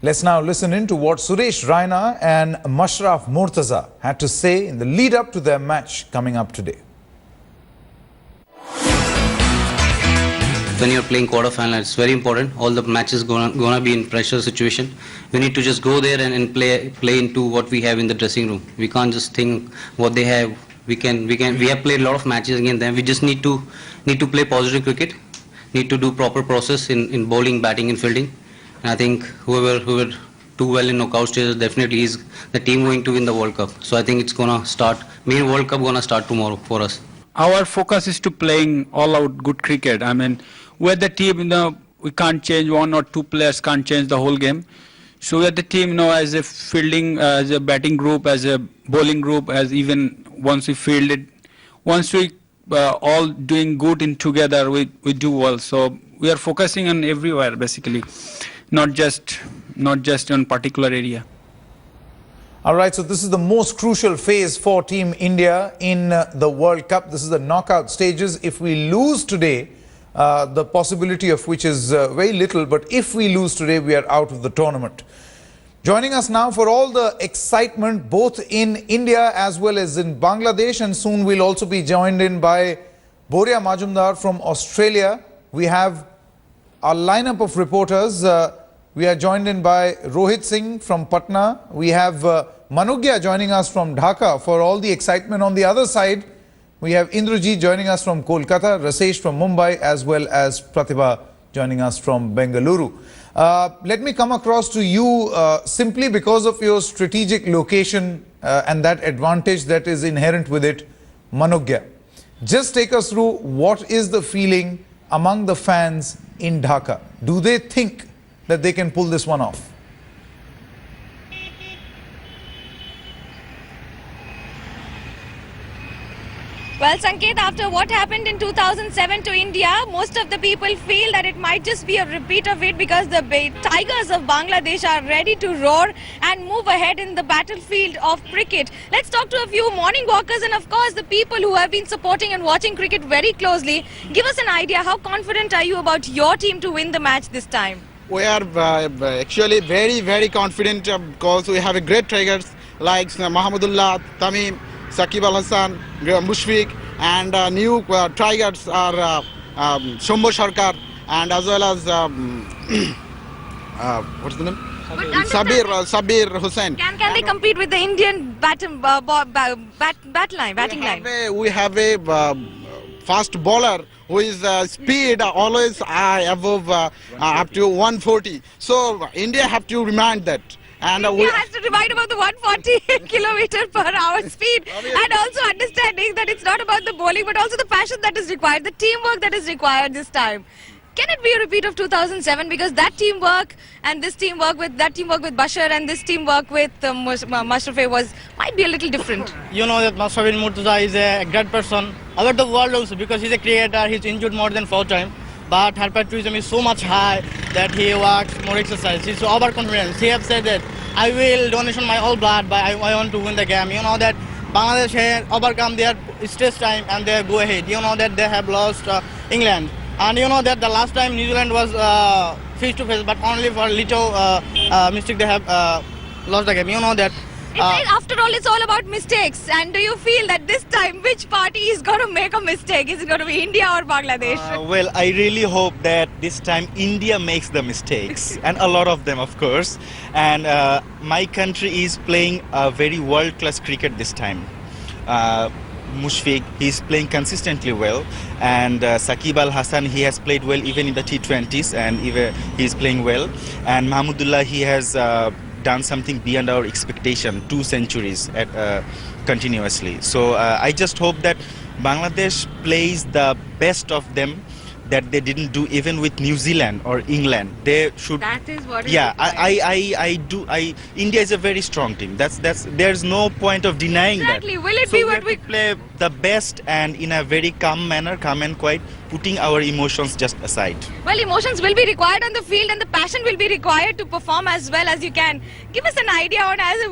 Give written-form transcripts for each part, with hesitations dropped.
Let's now listen in to what Suresh Raina and Mashraf Murtaza had to say in the lead up to their match coming up today. When you're playing quarterfinal, it's very important. All the matches gonna be in pressure situation. We need to just go there and play into what we have in the dressing room. We can't just think what they have. We have played a lot of matches against them. We just need to play positive cricket. Need to do proper process in bowling, batting, and fielding. And I think whoever do well in knockout stages definitely is the team going to win the World Cup. So I think it's gonna start. Main World Cup gonna start tomorrow for us. Our focus is to playing all-out good cricket. I mean, we're the team, we can't change one or two players, can't change the whole game. So we're the team, as a fielding, as a batting group, as a bowling group, as even once we fielded, once we all doing good in together, we do well. So we are focusing on everywhere, basically, not just on particular area. All right, so this is the most crucial phase for Team India in the World Cup. This is the knockout stages. If we lose today, the possibility of which is very little, but if we lose today, we are out of the tournament. Joining us now for all the excitement, both in India as well as in Bangladesh, and soon we'll also be joined in by Boria Majumdar from Australia. We have our lineup of reporters. We are joined in by Rohit Singh from Patna. We have Manugya joining us from Dhaka for all the excitement. On the other side, we have Indrajit joining us from Kolkata, Rasesh from Mumbai, as well as Pratibha joining us from Bengaluru. Let me come across to you simply because of your strategic location and that advantage that is inherent with it. Manugya, just take us through what is the feeling among the fans in Dhaka. Do they think that they can pull this one off? Well, Sanket, after what happened in 2007 to India, most of the people feel that it might just be a repeat of it because the Tigers of Bangladesh are ready to roar and move ahead in the battlefield of cricket. Let's talk to a few morning walkers and, of course, the people who have been supporting and watching cricket very closely. Give us an idea, how confident are you about your team to win the match this time? We are actually very, very confident because we have a great Tigers like Mahmudullah, Tamim, Saqib Al Hasan, Mushfiq, and new Tigers are Shambhu Sarkar and as well as what's the name? Sabir Hussain. Can they compete with the Indian batting line? We have a fast bowler who is speed always above up to 140. So India have to remind that. And India has to remind about the 140 kilometer per hour speed and also understanding that it's not about the bowling but also the passion that is required, the teamwork that is required this time. Can it be a repeat of 2007 because that teamwork and this teamwork with Bashar and this teamwork with Mashraf might be a little different? You know that Mashraf Murtaza is a great person about the world also because he's a creator, he's injured more than 4 times. But her patriotism is so much high that he works more exercise. He's so overconfident. He have said that I will donation my whole blood, but I want to win the game. You know that Bangladesh has overcome their stress time and they go ahead. You know that they have lost England. And you know that the last time New Zealand was face to face, but only for little mistake they have lost the game. You know that. After all, it's all about mistakes. And do you feel that this time, which party is going to make a mistake? Is it going to be India or Bangladesh? Well, I really hope that this time India makes the mistakes, and a lot of them, of course. And my country is playing a very world-class cricket this time. Mushfiq, he's playing consistently well, and Saqib Al Hasan, he has played well even in the T20s, and even he's playing well. And Mahmudullah, he has done something beyond our expectation, 2 centuries continuously. So I just hope that Bangladesh plays the best of them that they didn't do even with New Zealand or England. They should. That is what. Yeah, India is a very strong team. There's no point of denying exactly. that. Will it so be what we play the best and in a very calm manner, calm and quiet, putting our emotions just aside. Well, emotions will be required on the field and the passion will be required to perform as well as you can. Give us an idea on, as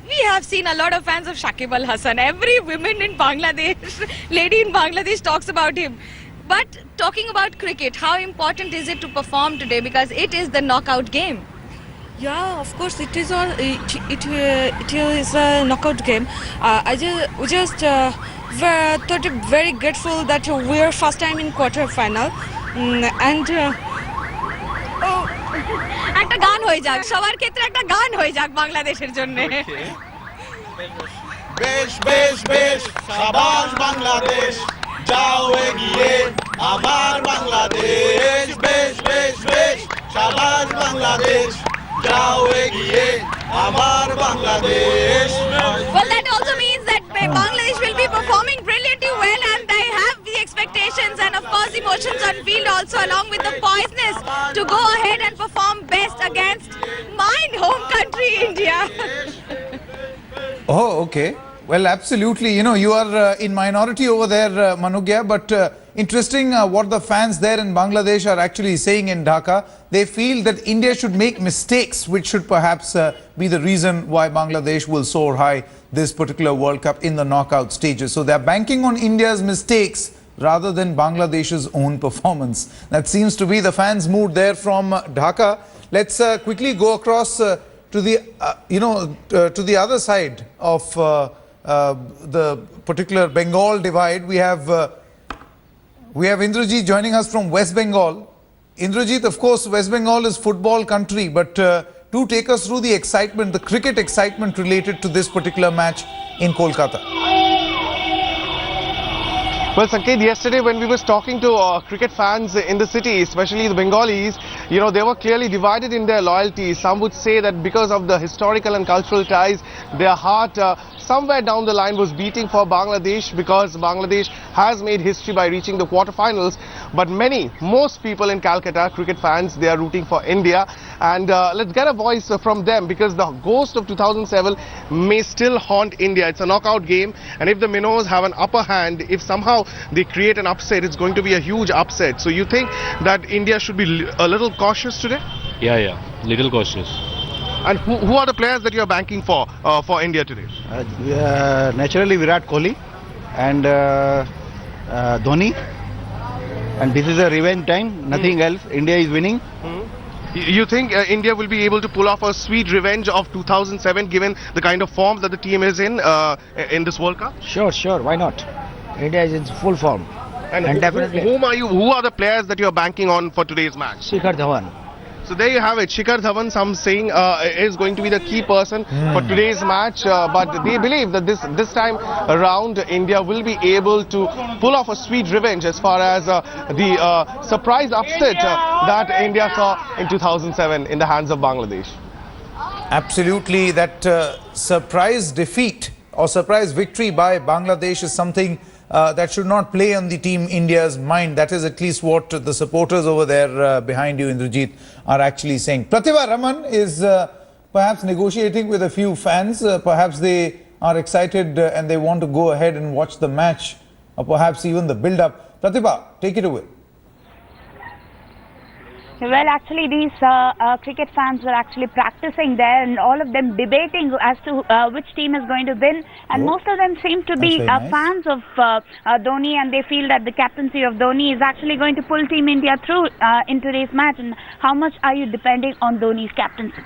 we have seen a lot of fans of Saqib Al Hasan. Every woman in Bangladesh, lady in Bangladesh talks about him. But talking about cricket, how important is it to perform today because it is the knockout game? Yeah, of course it is all. It is a knockout game. We just thought it very grateful that we are first time in quarter final, and একটা গান হয়ে যাক সবার ক্ষেত্রে একটা গান হয়ে যাক বাংলাদেশের জন্য বেশ বেশ বেশ সাবাস বাংলাদেশ যাও এগিয়ে আমার বাংলাদেশ বেশ বেশ বেশ সাবাস বাংলাদেশ যাও এগিয়ে আমার Bangladesh Well, that also means that Bangladesh will be performing brilliantly well and they have the expectations and of course emotions on field also along with the poisonous to go ahead and perform best against mine home country India. Oh, okay. Well, absolutely. You know, you are in minority over there, Manugya, but interesting what the fans there in Bangladesh are actually saying in Dhaka. They feel that India should make mistakes, which should perhaps be the reason why Bangladesh will soar high this particular World Cup in the knockout stages. So they're banking on India's mistakes rather than Bangladesh's own performance. That seems to be the fans' mood there from Dhaka. Let's quickly go across to the, to the other side of the particular Bengal divide. We have Indrajit joining us from West Bengal. Indrajit, of course, West Bengal is football country, but do take us through the excitement, the cricket excitement related to this particular match in Kolkata. Well, Sanket, yesterday when we was talking to cricket fans in the city, especially the Bengalis, you know, they were clearly divided in their loyalties. Some would say that because of the historical and cultural ties, their heart somewhere down the line was beating for Bangladesh because Bangladesh has made history by reaching the quarterfinals. But most people in Calcutta, cricket fans, they are rooting for India. And let's get a voice from them because the ghost of 2007 may still haunt India. It's a knockout game, and if the Minnows have an upper hand, if somehow they create an upset, it's going to be a huge upset. So you think that India should be a little cautious today? Yeah, little cautious. And who are the players that you're banking for India today? Naturally Virat Kohli and Dhoni, and this is a revenge time, nothing else. India is winning. You think India will be able to pull off a sweet revenge of 2007 given the kind of form that the team is in this World Cup? Sure, why not? India is in full form. And definitely who are the players that you're banking on for today's match? Shikhar Dhawan. So there you have it. Shikhar Dhawan, some saying, is going to be the key person for today's match. But they believe that this time around, India will be able to pull off a sweet revenge as far as the surprise upset that India saw in 2007 in the hands of Bangladesh. Absolutely, that surprise defeat or surprise victory by Bangladesh is something that should not play on the team India's mind. That is at least what the supporters over there behind you, Indrajit, are actually saying. Pratibha Raman is perhaps negotiating with a few fans. Perhaps they are excited and they want to go ahead and watch the match, or perhaps even the build-up. Pratibha, take it away. Well, actually, these cricket fans were actually practicing there, and all of them debating as to which team is going to win. And most of them seem to be fans of Dhoni, and they feel that the captaincy of Dhoni is actually going to pull Team India through in today's match. And how much are you depending on Dhoni's captaincy?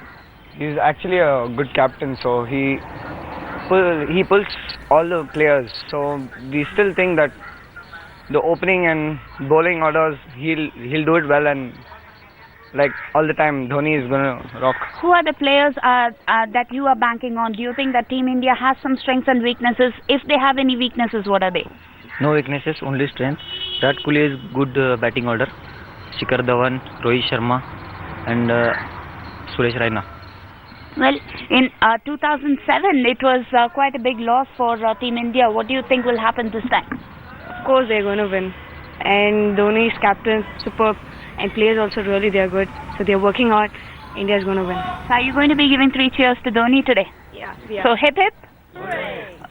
He's actually a good captain, so he pulls all the players. So we still think that the opening and bowling orders, he'll do it well, and like all the time, Dhoni is going to rock. Who are the players that you are banking on? Do you think that Team India has some strengths and weaknesses? If they have any weaknesses, what are they? No weaknesses, only strength. Virat Kohli is good batting order. Shikhar Dhawan, Rohit Sharma, and Suresh Raina. Well, in 2007, it was quite a big loss for Team India. What do you think will happen this time? Of course they're going to win, and Dhoni's captain superb, and players also really they're good. So they're working hard. India's going to win. Are you going to be giving 3 cheers to Dhoni today? Yeah. So hip hip.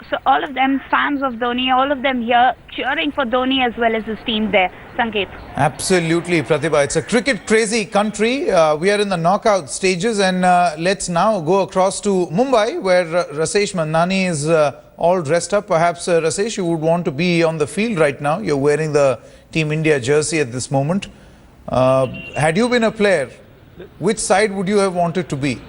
So all of them fans of Dhoni, all of them here cheering for Dhoni as well as his team there. Sanket. Absolutely, Pratibha. It's a cricket crazy country. We are in the knockout stages, and let's now go across to Mumbai, where Rasesh Mandani is all dressed up. Perhaps Rasesh, you would want to be on the field right now. You're wearing the Team India jersey at this moment. Had you been a player, which side would you have wanted to be?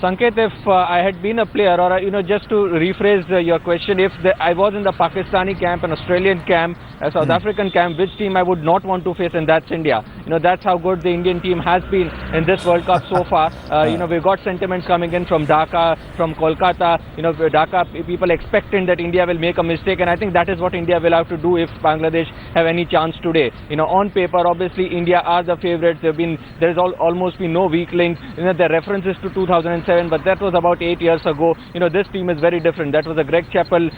Sanket, if I had been a player, or just to rephrase your question, if I was in the Pakistani camp, an Australian camp, a South African camp, which team I would not want to face, and that's India. That's how good the Indian team has been in this World Cup so far. We've got sentiments coming in from Dhaka, from Kolkata. Dhaka, people expecting that India will make a mistake, and I think that is what India will have to do if Bangladesh have any chance today. On paper, obviously India are the favourites. There's almost been no weak links. The references to 2007, but that was about 8 years ago. This team is very different. That was a Greg Chappell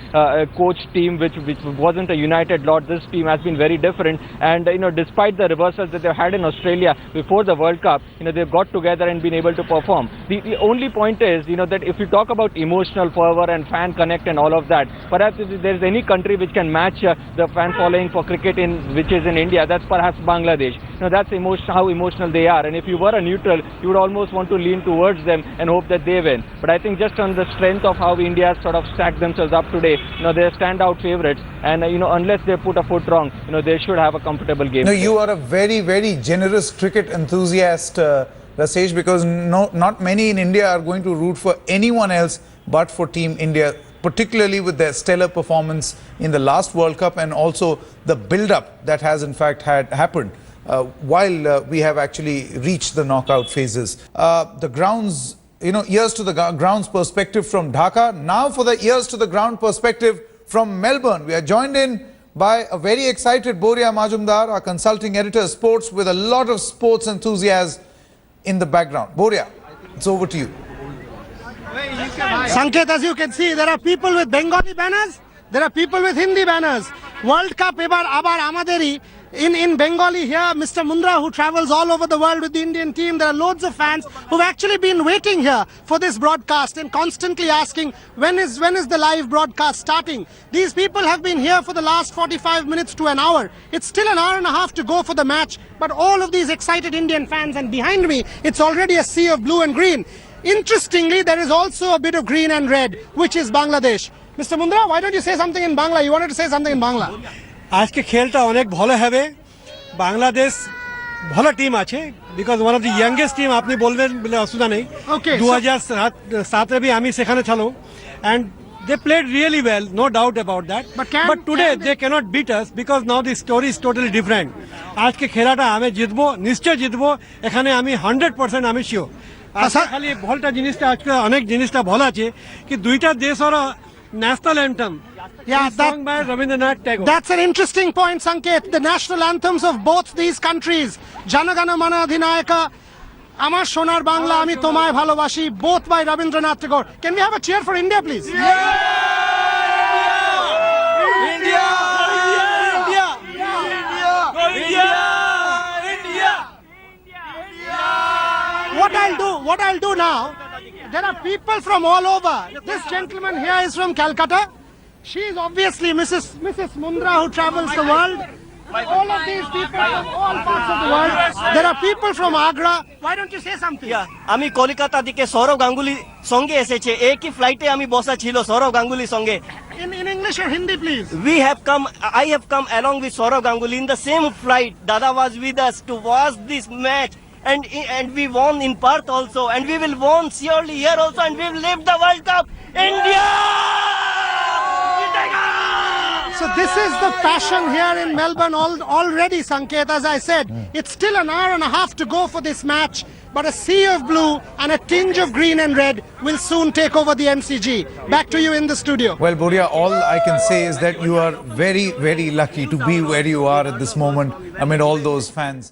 coach team, which wasn't a united lot. This team has been very different, and despite the reversals that they've had in Australia before the World Cup, they've got together and been able to perform. The only point is, that if you talk about emotional fervor and fan connect and all of that, perhaps if there's any country which can match the fan following for cricket which is in India, that's perhaps Bangladesh. That's how emotional they are, and if you were a neutral, you would almost want to lean towards them and hope that they win. But I think just on the strength of how India sort of stacked themselves up today, they're standout favourites, and unless they put a foot wrong, they should have a comfortable game. No, you are a very, very generous cricket enthusiast, Rasesh, because not many in India are going to root for anyone else but for Team India, particularly with their stellar performance in the last World Cup and also the build-up that has in fact happened while we have actually reached the knockout phases. The grounds, ears to the grounds perspective from Dhaka. Now for the ears to the ground perspective from Melbourne. We are joined in by a very excited Boria Majumdar, our consulting editor of sports, with a lot of sports enthusiasm in the background. Boria, it's over to you. Sanket, as you can see, there are people with Bengali banners, there are people with Hindi banners. World Cup ebar abar amaderi. In Bengali here, Mr. Mundra, who travels all over the world with the Indian team, there are loads of fans who've actually been waiting here for this broadcast and constantly asking, when is the live broadcast starting? These people have been here for the last 45 minutes to an hour. It's still an hour and a half to go for the match, but all of these excited Indian fans, and behind me, it's already a sea of blue and green. Interestingly, there is also a bit of green and red, which is Bangladesh. Mr. Mundra, why don't you say something in Bangla? You wanted to say something in Bangla. आज के खेलটা অনেক ভালো হবে বাংলাদেশ ভালো team আছে because one of the youngest team আপনি বলবেন বলে অসুবিধা নেই 2007 এ भी আমি সেখানে ছিল and they played really well, no doubt about that, but today they cannot beat us because now the story is totally different. আজকে খেলাটা আমি জিতবো নিশ্চয় জিতবো এখানে আমি 100% আমি শিওর আচ্ছা খালি ভলটা জিনিসটা আজকে অনেক জিনিসটা ভালো আছে কি দুইটা দেশ আর national anthem. Yeah, sung by Rabindranath Tagore. That's an interesting point, Sanket. The national anthems of both these countries, Jana Gana Mana Adhinayaka, Amar Shonar Bangla, Ami Tomaye Bhalobashi, both by Rabindranath Tagore. Can we have a cheer for India, please? Yeah! India! India! India! India! What I'll do now, there are people from all over. This gentleman here is from Calcutta. She is obviously Mrs. Mundra, who travels the world. All of these people from all parts of the world. There are people from Agra. Why don't you say something? আমি কলকাতা থেকে সৌরভ গাঙ্গুলি সঙ্গে এসেছে একই ফ্লাইটে আমি বসা ছিল সৌরভ গাঙ্গুলি সঙ্গে In English or Hindi, please. I have come along with Saurav Ganguly in the same flight. Dada was with us to watch this match. And we won in Perth also, and we will won surely here also, and we will lift the World Cup. India! So this is the passion here in Melbourne already, Sanket. As I said, it's still an hour and a half to go for this match, but a sea of blue and a tinge of green and red will soon take over the MCG. Back to you in the studio. Well, Boria, all I can say is that you are very, very lucky to be where you are at this moment amid all those fans.